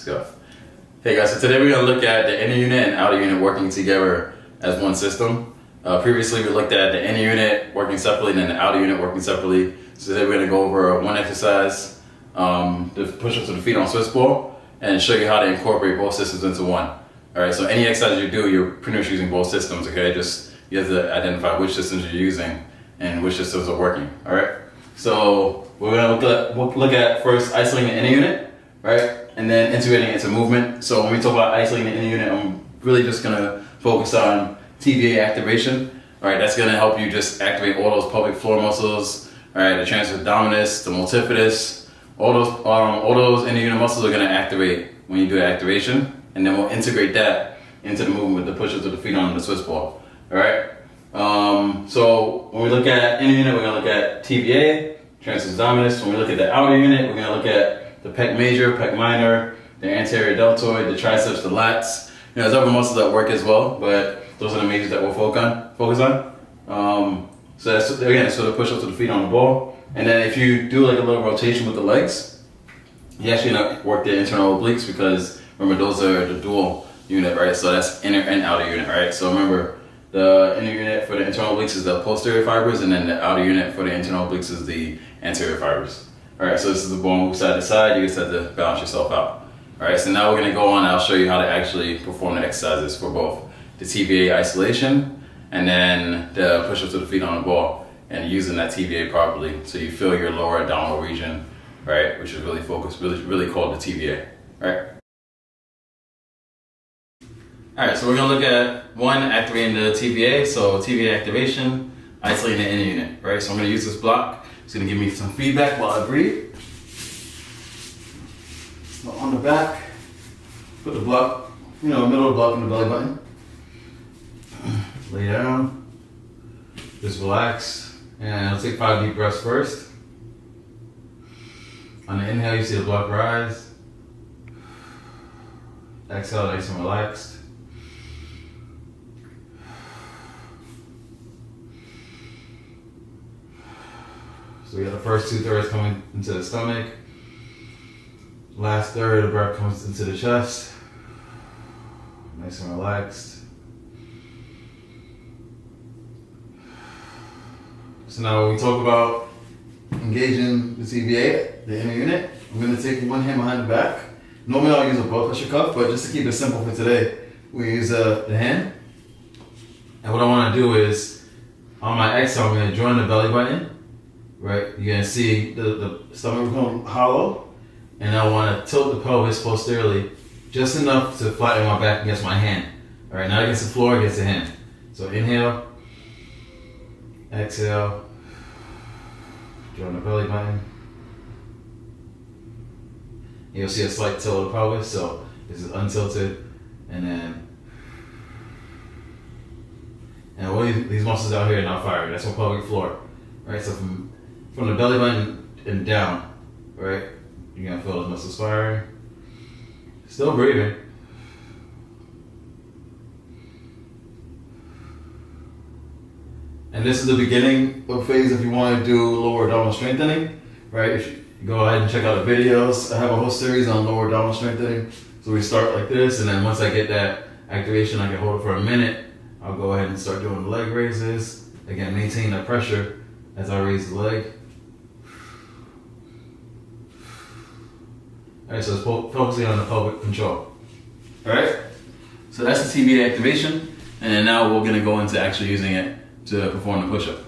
go. Hey guys, so today we're going to look at the inner unit and outer unit working together as one system. Previously we looked at the inner unit working separately and then the outer unit working separately. So today we're going to go over one exercise, the push-ups with the feet on Swiss ball, and show you how to incorporate both systems into one. Alright, so any exercise you do, you're pretty much using both systems, okay? Just you have to identify which systems you're using and which systems are working, alright? So we're going to look at first isolating the inner unit, right? And then integrating it into movement. So when we talk about isolating the inner unit, I'm really just going to focus on TVA activation. Alright, that's going to help you just activate all those pelvic floor muscles, alright, the transverse abdominis, the multifidus, all those inner unit muscles are going to activate when you do activation. And then we'll integrate that into the movement with the push-ups with the feet on the Swiss ball. Alright? So when we look at inner unit, we're going to look at TVA, transverse abdominis. When we look at the outer unit, we're going to look at the pec major, pec minor, the anterior deltoid, the triceps, the lats. You know, there's other muscles that work as well, but those are the majors that we'll focus on. So that's, again, so the push-ups with the feet on the ball. And then if you do like a little rotation with the legs, you actually not work the internal obliques because remember those are the dual unit, right? So that's inner and outer unit, right? So remember the inner unit for the internal obliques is the posterior fibers, and then the outer unit for the internal obliques is the anterior fibers. All right, so this is the ball move side to side. You just have to balance yourself out. All right, so now we're gonna go on and I'll show you how to actually perform the exercises for both the TVA isolation and then the push-ups with the feet on the ball and using that TVA properly so you feel your lower abdominal region, right, which is really focused, really called the TVA, right? Alright, so we're going to look at one, activating the TVA, so TVA activation, isolating the inner unit, right? So I'm going to use this block. It's going to give me some feedback while I breathe. So on the back, put the block, middle of the block in the belly button. Lay down, just relax, and I'll take 5 deep breaths first. On the inhale, you see the block rise. Exhale, nice and relaxed. So we got the first 2/3 coming into the stomach. Last third of the breath comes into the chest. Nice and relaxed. So now when we talk about engaging the TVA, the inner unit, I'm going to take one hand behind the back. Normally I'll use a blood pressure cuff, but just to keep it simple for today, we use the hand. And what I want to do is, on my exhale, I'm going to join the belly button. Right, you're going to see the stomach become hollow, and I want to tilt the pelvis posteriorly just enough to flatten my back against my hand. All right, not against the floor, against the hand. So inhale, exhale, join the belly button. You'll see a slight tilt of the pelvis, so this is untilted, and all these muscles out here are not firing. That's on pelvic floor. Right, so from the belly button and down, right, you're gonna feel those muscles firing. Still breathing. And this is the beginning of phase if you want to do lower abdominal strengthening, right? If you go ahead and check out the videos. I have a whole series on lower abdominal strengthening. So we start like this, and then once I get that activation, I can hold it for a minute. I'll go ahead and start doing the leg raises. Again, maintain that pressure as I raise the leg. Alright, so it's focusing on the pelvic control. Alright, so that's the TVA activation, and then now we're going to go into actually using it to perform the push-up.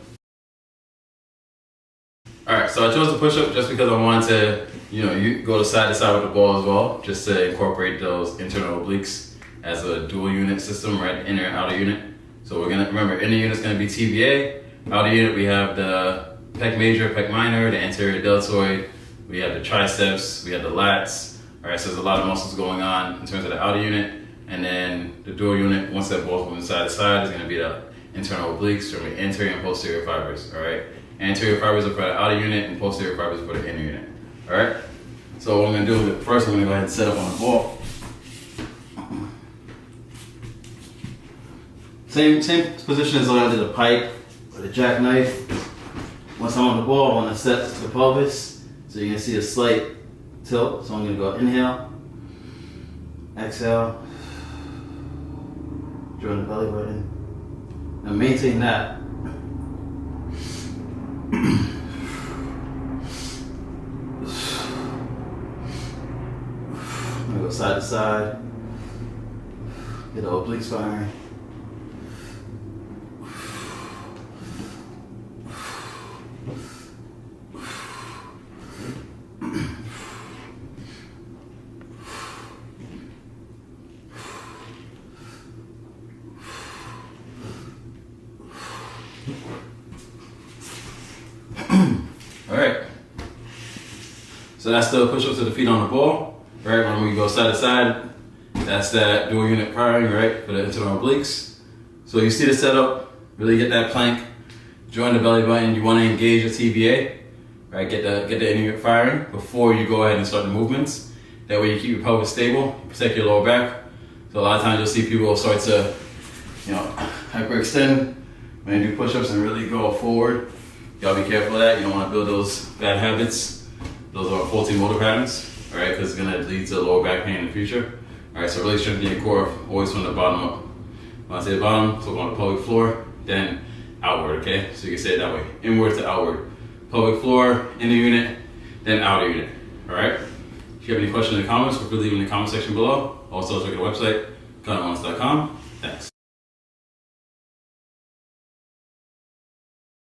Alright, so I chose the push-up just because I wanted to, you go side to side with the ball as well, just to incorporate those internal obliques as a dual unit system, right? Inner and outer unit. So we're going to, remember, inner unit is going to be TVA. Outer unit, we have the pec major, pec minor, the anterior deltoid, we have the triceps, we have the lats. All right, so there's a lot of muscles going on in terms of the outer unit. And then the dual unit, once they're both moving side to side, is going to be the internal obliques, so anterior and posterior fibers. All right, anterior fibers are for the outer unit and posterior fibers are for the inner unit. All right, so what I'm going to do first, I'm going to go ahead and set up on the ball. Same position as I did a pike or the jackknife. Once I'm on the ball, I want to set the pelvis. So you can see a slight tilt. So I'm going to go inhale, Exhale. Join the belly button. And maintain that. Go side to side. Get the obliques firing. All right. So that's the push-ups to the feet on the ball. Right, when we go side to side, that's that dual unit firing, right, for the internal obliques. So you see the setup, really get that plank, join the belly button. You want to engage your TVA, right? Get the inner unit firing before you go ahead and start the movements. That way you keep your pelvis stable, protect your lower back. So a lot of times you'll see people start to, hyperextend when they do push-ups and really go forward. Y'all be careful of that. You don't want to build those bad habits. Those are faulty motor patterns. All right, because it's gonna lead to lower back pain in the future. All right, so really strengthen your core always from the bottom up. When I say the bottom, so on the pelvic floor, then outward, okay? So you can say it that way, inward to outward. Pelvic floor, inner unit, then outer unit, all right? If you have any questions in the comments, feel free to leave in the comment section below. Also, check out the website, DekhanaWellness.com. Thanks.